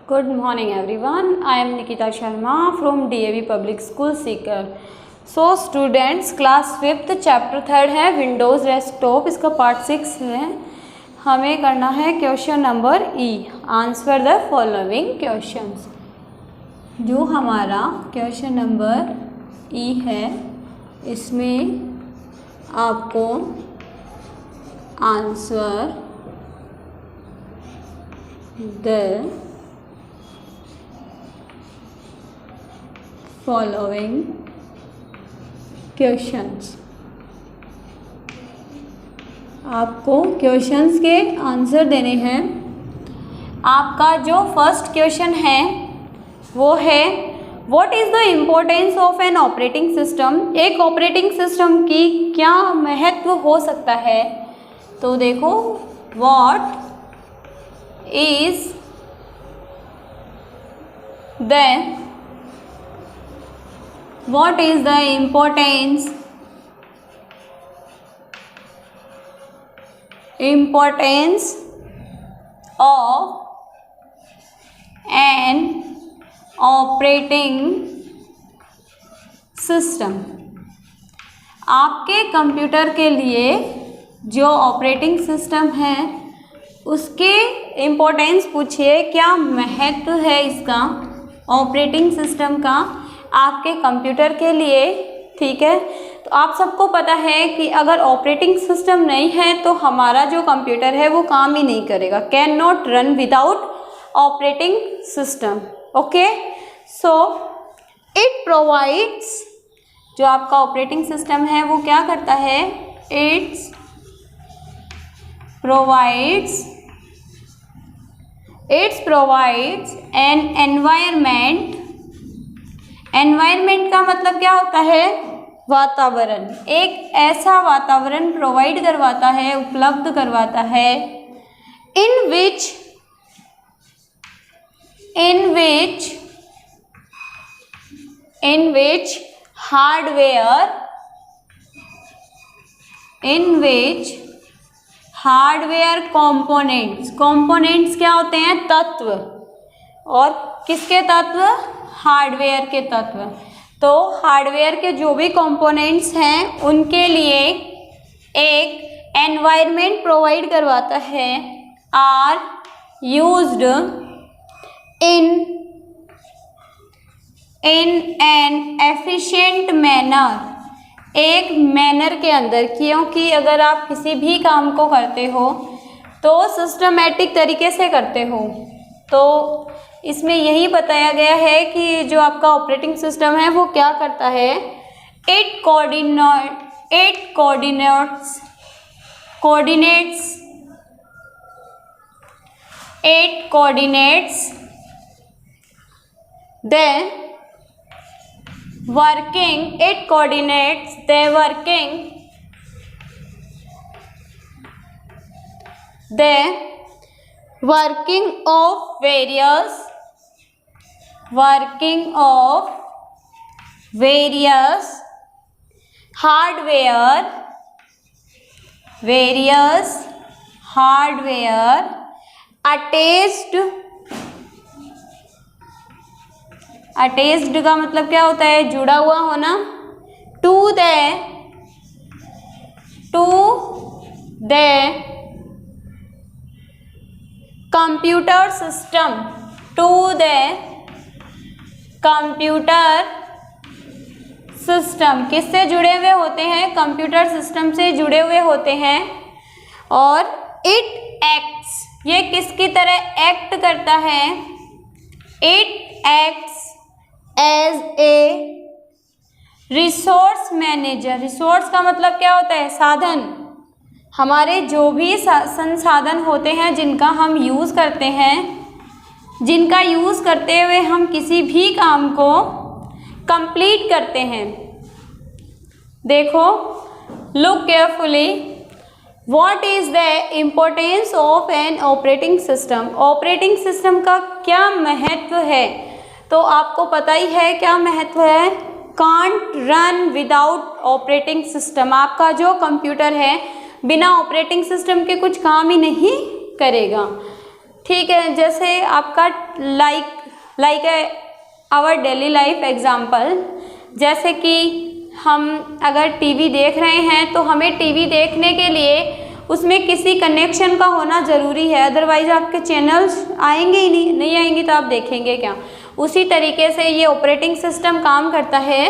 Good morning everyone. I am Nikita Sharma from DAV Public School Seeker. So students, class 5th chapter 3rd है Windows desktop, इसका part 6 है. हमें करना है question number E. Answer the following questions. जो हमारा question number ई है इसमें आपको आंसर द फॉलोइंग क्वेश्चंस. आपको क्वेश्चंस के आंसर देने हैं. आपका जो फर्स्ट क्वेश्चन है वो है what is the importance of an operating system. एक ऑपरेटिंग सिस्टम की क्या महत्व हो सकता है. तो देखो, what is the importance of an operating system. आपके कंप्यूटर के लिए जो ऑपरेटिंग सिस्टम है उसके इम्पोर्टेंस पूछिए, क्या महत्व है इसका ऑपरेटिंग सिस्टम का आपके कंप्यूटर के लिए. ठीक है, तो आप सबको पता है कि अगर ऑपरेटिंग सिस्टम नहीं है तो हमारा जो कंप्यूटर है वो काम ही नहीं करेगा. Can not run without operating system. Okay, so it provides, जो आपका ऑपरेटिंग सिस्टम है वो क्या करता है, it's provides an environment. Environment का मतलब क्या होता है, वातावरण. एक ऐसा वातावरण प्रोवाइड करवाता है, उपलब्ध करवाता है इन विच हार्डवेयर कंपोनेंट्स क्या होते हैं, तत्व. और किसके तत्व, हार्डवेयर के तत्व. तो हार्डवेयर के जो भी कंपोनेंट्स हैं उनके लिए एक एनवायरनमेंट प्रोवाइड करवाता है. Are used in an efficient manner. एक मैनर के अंदर, क्योंकि अगर आप किसी भी काम को करते हो तो सिस्टमेटिक तरीके से करते हो, तो इसमें यही बताया गया है कि जो आपका ऑपरेटिंग सिस्टम है वो क्या करता है, it coordinates the working of various hardware attached का मतलब क्या होता है, जुड़ा हुआ होना. To the computer system. किससे जुड़े हुए होते हैं, कंप्यूटर सिस्टम से जुड़े हुए होते हैं. और इट एक्ट्स, ये किसकी तरह एक्ट करता है, it acts as a resource manager. Resource का मतलब क्या होता है, साधन. हमारे जो भी संसाधन होते हैं जिनका हम यूज़ करते हैं, जिनका यूज़ करते हुए हम किसी भी काम को कंप्लीट करते हैं. देखो, look carefully, what is the importance of an operating system. Operating system का क्या महत्व है, तो आपको पता ही है क्या महत्व है. Can't run without operating system. आपका जो कंप्यूटर है बिना ऑपरेटिंग सिस्टम के कुछ काम ही नहीं करेगा. ठीक है, जैसे आपका like our daily life example, जैसे कि हम अगर टीवी देख रहे हैं तो हमें टीवी देखने के लिए उसमें किसी कनेक्शन का होना ज़रूरी है, अदरवाइज़ आपके चैनल्स आएंगे ही नहीं आएंगे तो आप देखेंगे क्या। उसी तरीके से ये ऑपरेटिंग सिस्टम काम करता है।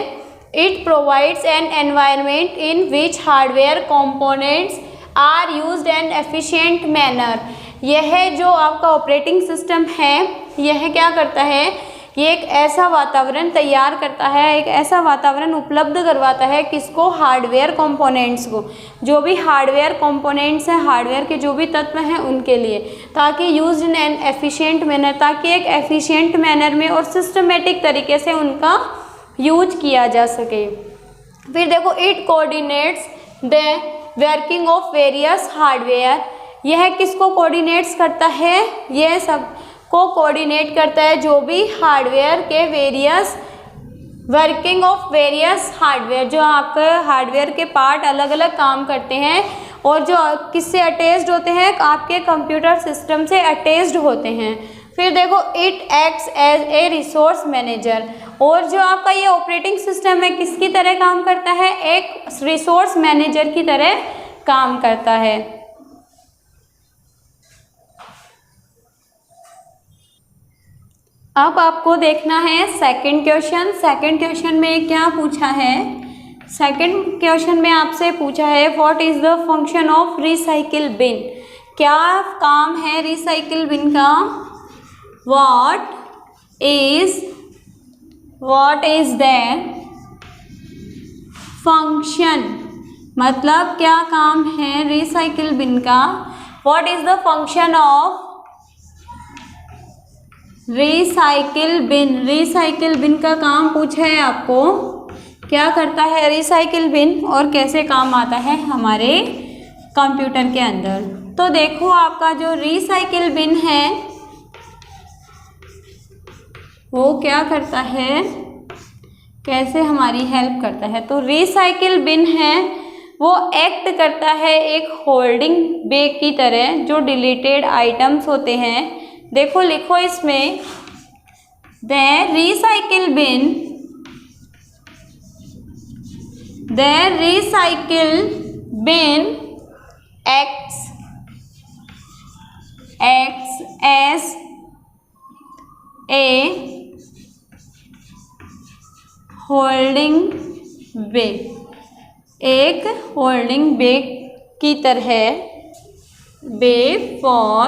It provides an environment in which hardware components are used an efficient manner. यह जो आपका ऑपरेटिंग सिस्टम है, यह क्या करता है, ये एक ऐसा वातावरण तैयार करता है, एक ऐसा वातावरण उपलब्ध करवाता है किसको, हार्डवेयर कंपोनेंट्स को, जो भी हार्डवेयर कंपोनेंट्स हैं, हार्डवेयर के जो भी तत्व हैं उनके लिए, ताकि used in an efficient manner, ताकि एक एफिशिएंट मैनर में और सिस्टमेटिक तरीके से उनका यूज किया जा सके। फिर देखो, it coordinates the working of various hardware. यह किसको कोऑर्डिनेट्स करता है, यह सब को कोऑर्डिनेट करता है जो भी हार्डवेयर के various working of various hardware, जो आपके हार्डवेयर के पार्ट अलग अलग काम करते हैं और जो किससे अटैच्ड होते हैं, आपके कंप्यूटर सिस्टम से अटैच्ड होते हैं। फिर देखो, it acts as a resource manager. और जो आपका ये ऑपरेटिंग सिस्टम है किसकी तरह काम करता है, एक रिसोर्स मैनेजर की तरह काम करता है। अब आपको देखना है सेकंड क्वेश्चन। सेकंड क्वेश्चन में क्या पूछा है, सेकंड क्वेश्चन में आपसे पूछा है what is the function of recycle bin. क्या काम है रिसाइकिल बिन का, व्हाट इज द फंक्शन, मतलब क्या काम है रिसाइकिल बिन का, what is the function of recycle bin. Recycle bin का काम पूछा है आपको, क्या करता है रिसाइकिल बिन और कैसे काम आता है हमारे कंप्यूटर के अंदर। तो देखो, आपका जो रिसाइकिल बिन है वो क्या करता है, कैसे हमारी हेल्प करता है। तो रिसाइकिल बिन है वो एक्ट करता है एक होल्डिंग बे की तरह, जो डिलीटेड आइटम्स होते हैं। देखो, लिखो इसमें, द recycle bin acts as a holding bay, एक होल्डिंग बे की तरह, bay for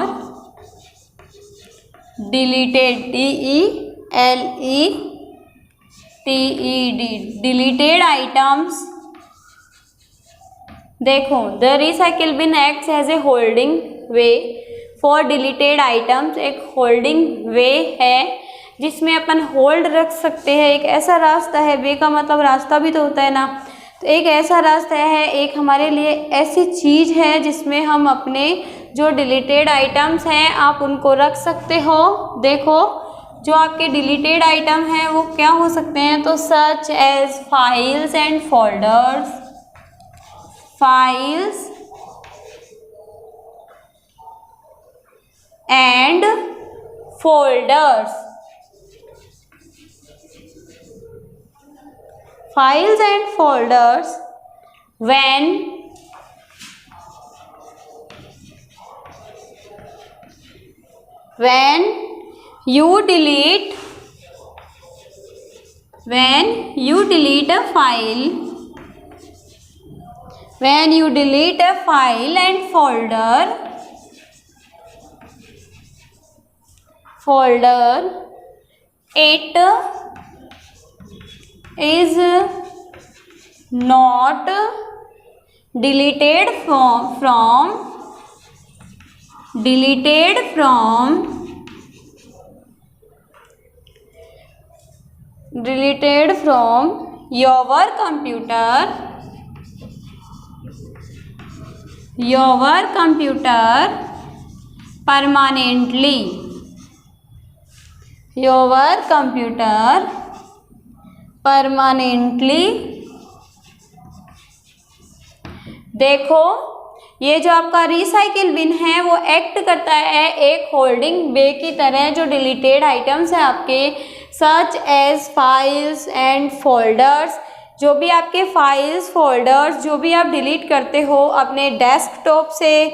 deleted, DELETED, deleted items. देखो, the recycle bin acts as a holding way for deleted items. एक होल्डिंग वे है जिसमें अपन होल्ड रख सकते हैं, एक ऐसा रास्ता है, वे का मतलब रास्ता भी तो होता है ना, तो एक ऐसा रास्ता है, एक हमारे लिए ऐसी चीज़ है जिसमें हम अपने जो डिलीटेड आइटम्स हैं आप उनको रख सकते हो। देखो, जो आपके डिलीटेड आइटम हैं वो क्या हो सकते हैं, तो such as files and folders, files and folders, files and folders when you delete a file, when you delete a file and folder, it is not deleted from your computer permanently, देखो, ये जो आपका recycle बिन है वो act करता है एक holding bay की तरह, जो डिलीटेड आइटम्स हैं आपके such as files and folders, जो भी आपके फाइल्स फोल्डर्स जो भी आप डिलीट करते हो अपने डेस्कटॉप से,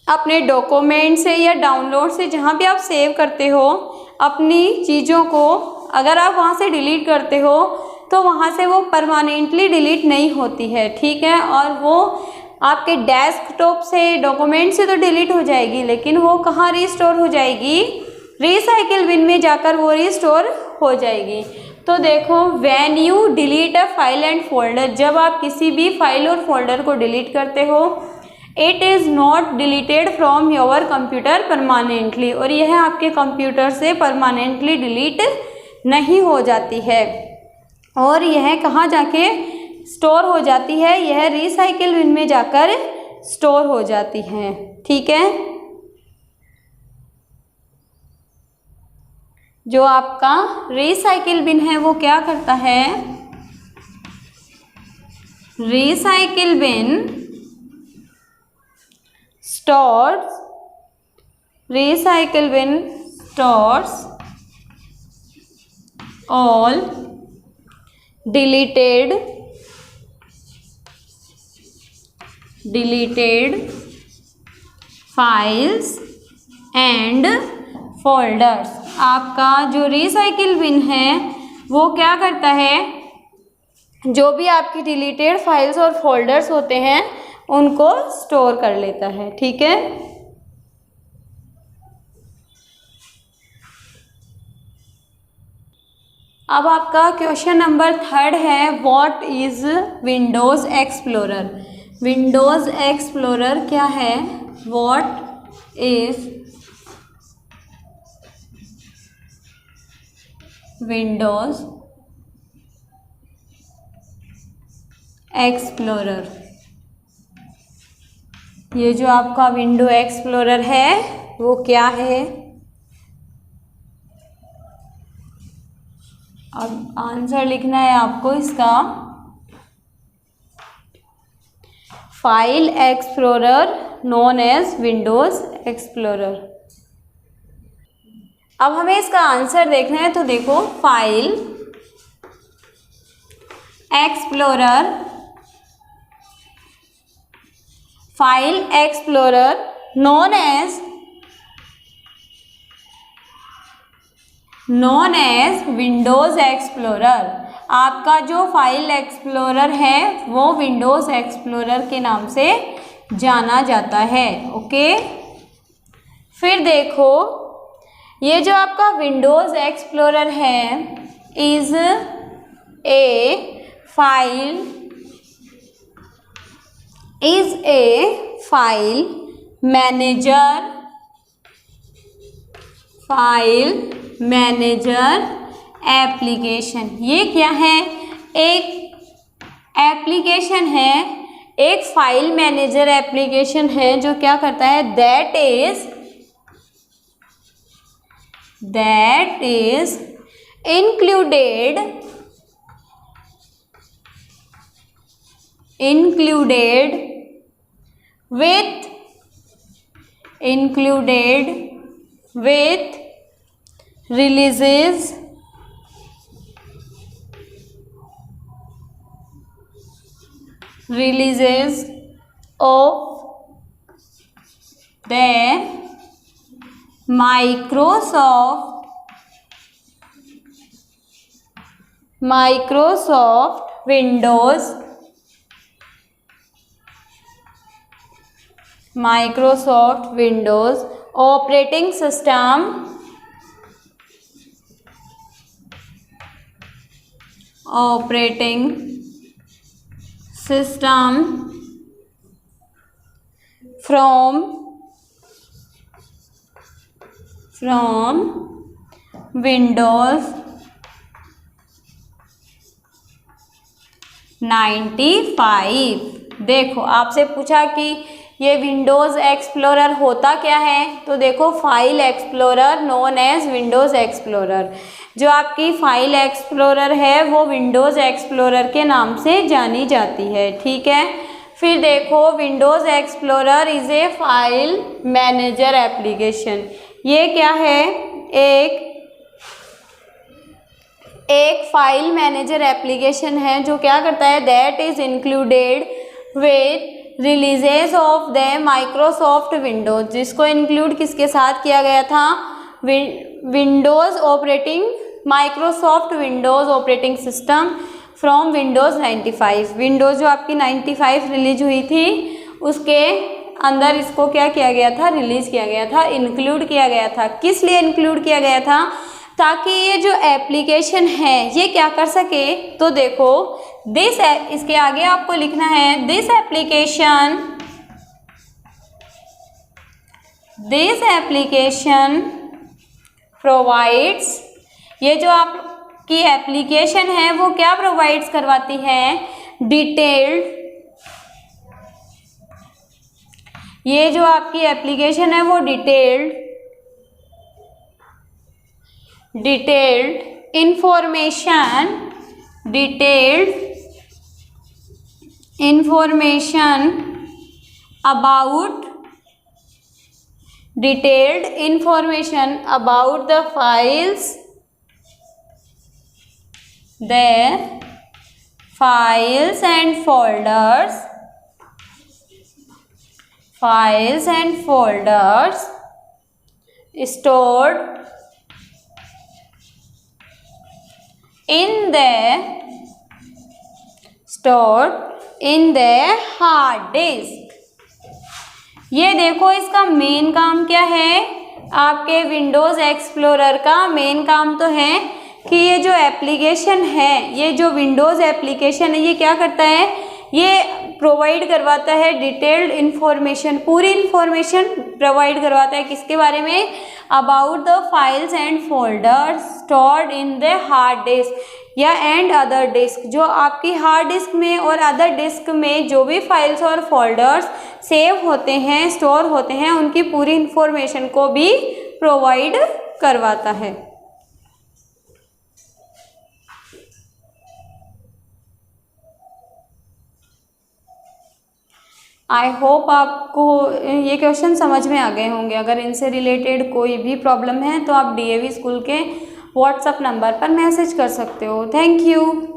अपने डॉक्यूमेंट से या डाउनलोड से, जहाँ भी आप सेव करते हो अपनी चीज़ों को, अगर आप वहाँ से डिलीट करते हो तो वहाँ से वो परमानेंटली डिलीट नहीं होती है, ठीक है। और वो आपके डेस्कटॉप से डॉक्यूमेंट से तो डिलीट हो जाएगी, लेकिन वो कहाँ रिस्टोर हो जाएगी, रिसाइकिल बिन में जाकर वो रिस्टोर हो जाएगी। तो देखो, when you delete a file and folder, जब आप किसी भी फाइल और फोल्डर को डिलीट करते हो, it is not deleted from your computer permanently, और यह आपके कंप्यूटर से परमानेंटली डिलीट नहीं हो जाती है, और यह कहाँ जाके स्टोर हो जाती है, यह रिसाइकिल बिन में जाकर स्टोर हो जाती है, ठीक है। जो आपका रिसाइकिल बिन है वो क्या करता है, recycle bin stores all deleted files and folders। आपका जो रिसाइकिल बिन है वो क्या करता है, जो भी आपकी डिलीटेड फाइल्स और फोल्डर्स होते हैं उनको स्टोर कर लेता है, ठीक है। अब आपका क्वेश्चन नंबर 3 है, what is Windows explorer. Windows explorer क्या है, व्हाट इज विंडोज़ एक्सप्लोरर। ये जो आपका विंडो एक्सप्लोरर है वो क्या है। अब आंसर लिखना है आपको इसका, file explorer known as Windows explorer. अब हमें इसका आंसर देखना है, तो देखो, file explorer known as Windows explorer. आपका जो फाइल एक्सप्लोरर है वो विंडोज़ एक्सप्लोरर के नाम से जाना जाता है, ओके। फिर देखो, ये जो आपका विंडोज़ एक्सप्लोरर है is a file manager application. ये क्या है, एक एप्लीकेशन है, एक फाइल मैनेजर एप्लीकेशन है जो क्या करता है, that is included with releases of the Microsoft Windows operating system from Windows 95। देखो, आपसे पूछा कि ये विंडोज़ एक्सप्लोरर होता क्या है, तो देखो, file explorer known as Windows explorer. जो आपकी फाइल एक्सप्लोरर है वो विंडोज़ एक्सप्लोरर के नाम से जानी जाती है, ठीक है। फिर देखो Windows explorer is a file manager application. ये क्या है, एक फाइल मैनेजर एप्लीकेशन है जो क्या करता है, that is included with releases of the Microsoft Windows, जिसको इंक्लूड किसके साथ किया गया था, Windows operating, Microsoft Windows operating system from Windows 95। Windows जो आपकी 95 रिलीज हुई थी उसके अंदर इसको क्या किया गया था, रिलीज़ किया गया था, इंक्लूड किया गया था। किस लिए इंक्लूड किया गया था, ताकि ये जो एप्लीकेशन है ये क्या कर सके, तो देखो दिस, इसके आगे आपको लिखना है दिस एप्लीकेशन प्रोवाइड्स, ये जो आपकी एप्लीकेशन है वो क्या प्रोवाइड्स करवाती है, डिटेल्ड, ये जो आपकी एप्लीकेशन है वो detailed information about the files and folders stored in the hard disk। ये देखो इसका मेन काम क्या है, आपके विंडोज़ एक्सप्लोरर का मेन काम तो है कि ये जो एप्लीकेशन है, ये जो विंडोज़ एप्लीकेशन है ये क्या करता है, ये प्रोवाइड करवाता है डिटेल्ड इन्फॉर्मेशन, पूरी इन्फॉर्मेशन प्रोवाइड करवाता है किसके बारे में, about the files and folders stored in the hard disk या एंड अदर डिस्क, जो आपकी हार्ड डिस्क में और अदर डिस्क में जो भी फाइल्स और फोल्डर्स सेव होते हैं, स्टोर होते हैं, उनकी पूरी इन्फॉर्मेशन को भी प्रोवाइड करवाता है। आई होप आपको ये क्वेश्चन समझ में आ गए होंगे। अगर इनसे रिलेटेड कोई भी प्रॉब्लम है तो आप DAV स्कूल के व्हाट्सएप नंबर पर मैसेज कर सकते हो। Thank you.